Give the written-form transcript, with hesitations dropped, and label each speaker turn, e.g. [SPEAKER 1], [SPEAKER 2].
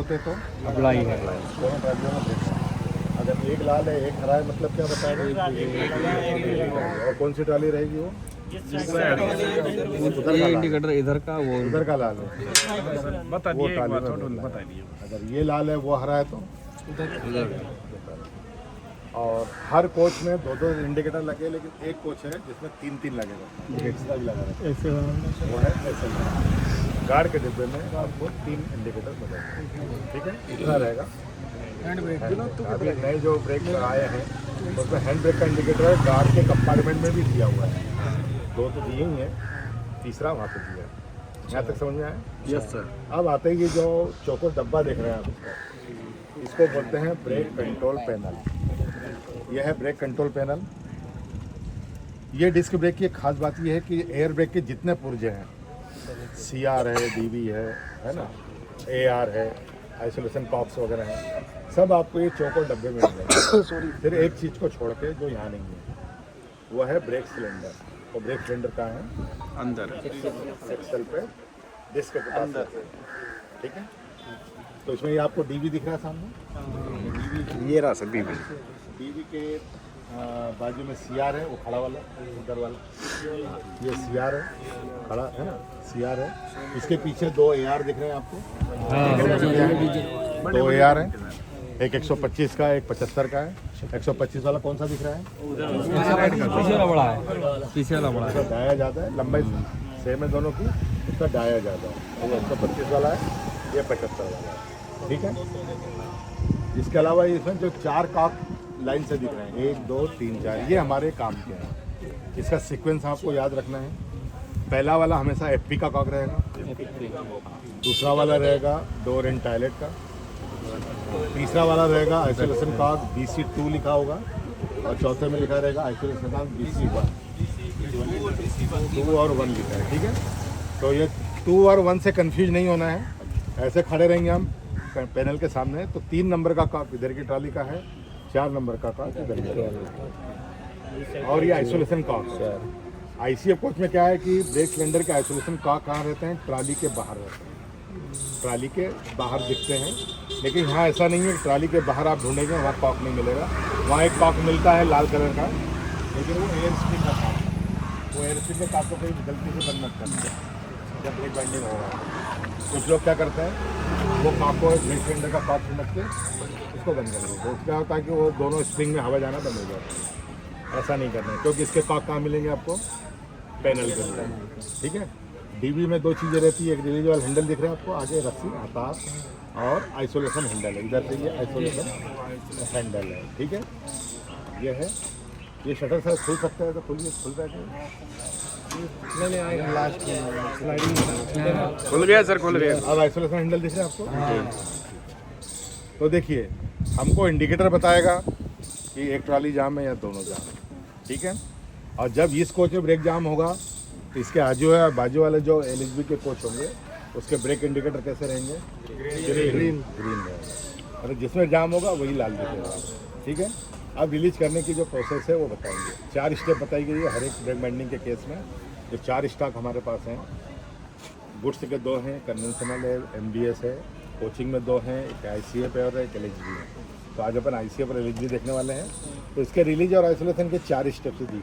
[SPEAKER 1] होते तो
[SPEAKER 2] अप्लाई है।
[SPEAKER 1] दोनों ट्रालियों में देखना। अगर एक लाल है एक हरा है मतलब क्या बताएगा? और कौन सी ट्राली रहेगी वो?
[SPEAKER 2] ये इंडिकेटर इधर का, वो
[SPEAKER 1] उधर का लाल है,
[SPEAKER 3] बता
[SPEAKER 1] वो
[SPEAKER 3] दिए,
[SPEAKER 1] ट्राली में
[SPEAKER 3] बता
[SPEAKER 1] बोलना है।
[SPEAKER 3] दिए।
[SPEAKER 1] अगर ये लाल है वो हरा है तो
[SPEAKER 2] इधर।
[SPEAKER 1] और हर कोच में दो दो इंडिकेटर लगे, लेकिन एक कोच है जिसमें तीन तीन लगेगा, एक्स्ट्रा भी लगा रहता है, वो है ऐसे गार्ड के डिब्बे में आपको तीन इंडिकेटर मिलेंगे। ठीक है, इतना रहेगा। अभी नए जो ब्रेक आए हैं उसमें हैंड ब्रेक का इंडिकेटर है, गार्ड के कंपार्टमेंट में भी दिया हुआ है, दो तो दिए ही हैं, तीसरा वहाँ पे दिया है। यहाँ तक समझ में आया?
[SPEAKER 3] Yes sir.
[SPEAKER 1] अब आते ही जो चौको डब्बा देख रहे हैं आप, इसको बोलते हैं ब्रेक कंट्रोल पैनल। यह है ब्रेक कंट्रोल पैनल। ये डिस्क ब्रेक की एक खास बात यह है कि एयर ब्रेक के जितने पुर्जे हैं, CR है, DB है ना, AR है, आइसोलेशन कॉक्स वगैरह हैं, सब आपको ये चौकोर डब्बे में मिलेंगे। फिर एक चीज़ को छोड़ के जो यहाँ नहीं है वो है ब्रेक सिलेंडर। और ब्रेक सिलेंडर कहाँ है?
[SPEAKER 3] अंदर
[SPEAKER 1] एक्सल पे डिस्क के पास। ठीक है, तो इसमें ये आपको DB दिख रहा है सामने,
[SPEAKER 3] ये रहा सर बीबी।
[SPEAKER 1] DB के बाजू में CR है, वो खड़ा वाला उधर वाला, ये CR है, खड़ा है ना, CR है। इसके पीछे दो AR दिख रहे हैं आपको, दो AR हैं, एक 125 का, एक 75 का है। 125 वाला कौन सा दिख रहा है?
[SPEAKER 2] पीछे वाला बड़ा है, पीछे वाला बड़ा है।
[SPEAKER 1] इसका डाया ज़्यादा है, लंबाई सेम है दोनों की, इसका डाया ज़्यादा है। ये 125 वाला है, ये 75 वाला है। ठीक है, इसके अलावा इसमें जो चार कॉक लाइन से दिख रहे हैं, 1 2 3 4, ये हमारे काम के हैं। इसका सीक्वेंस आपको याद रखना है। पहला वाला हमेशा FP का कॉक रहेगा, दूसरा वाला रहेगा डोर एंड टॉयलेट का, तीसरा वाला रहेगा आइसोलेशन कॉक BC2 लिखा होगा, और चौथे में लिखा रहेगा आइसोलेशन कॉक BC1। 2 और 1 लिखा है। ठीक है, तो ये 2 और 1 से कंफ्यूज नहीं होना है। ऐसे खड़े रहेंगे हम पैनल के सामने, तो 3 नंबर का कॉक इधर की ट्रॉली का है, 4 नंबर का कॉक इधर की ट्रॉली का है। और ये आइसोलेशन कॉक, ICF कोच में क्या है कि ब्रेक सिलेंडर के आइसोलेशन कॉक कहाँ रहते हैं? ट्रॉली के बाहर रहते हैं, ट्रॉली के बाहर दिखते हैं। लेकिन यहाँ ऐसा नहीं है कि ट्रॉली के बाहर आप ढूंढेंगे वहाँ कॉक नहीं मिलेगा। वहाँ एक कॉक मिलता है लाल कलर का, लेकिन वो एयर स्प्रिंग का कॉक है। वो एयर स्प्रिंग के कॉक को कहीं गलती से बंद मत करना जब ब्रेक बाइंडिंग होगा। कुछ लोग क्या करते हैं, वो कॉक को ब्रेक सिलेंडर का कॉक समझ के उसको बंद कर देते हैं। उसका होता है कि वो दोनों स्प्रिंग में हवा जाना बंद हो जाता है। ऐसा नहीं करना है, क्योंकि इसके कॉक कहाँ मिलेंगे आपको? पैनल के अंदर। ठीक है, DB में 2 चीज़ें रहती है, एक रिलीज वाला हैंडल दिख रहा है आपको, आगे रस्सी हताश, और आइसोलेशन हैंडल है, इधर से ये आइसोलेशन हैंडल है। ठीक है, ये है, ये शटर शायद खुल सकता है तो खुलिए, खुल जाएगा।
[SPEAKER 3] खुल गया सर, खुल गया।
[SPEAKER 1] अब आइसोलेशन हैंडल दिख रहा है आपको? तो देखिए, हमको इंडिकेटर बताएगा कि एक ट्रॉली जाम है या दोनों जाम है। ठीक है, और जब इस कोच में ब्रेक जाम होगा तो इसके आजू है बाजू वाले जो LHB के कोच होंगे उसके ब्रेक इंडिकेटर कैसे रहेंगे? ग्रीन रहेगा, और जिसमें जाम होगा वही लाल दिखेगा। ठीक है, अब रिलीज करने की जो प्रोसेस है वो बताएंगे। 4 स्टेप बताई गई है हर एक ब्रेक बाइंडिंग के केस में। जो 4 स्टॉक हमारे पास हैं, गुड्स के 2 हैं, कन्वेंशनल है, MDS है, कोचिंग में 2 हैं, एक ICF है और एक LHB है। तो आज अपन ICF और LHB देखने वाले हैं। तो इसके रिलीज और आइसोलेशन के 4 स्टेप्स दी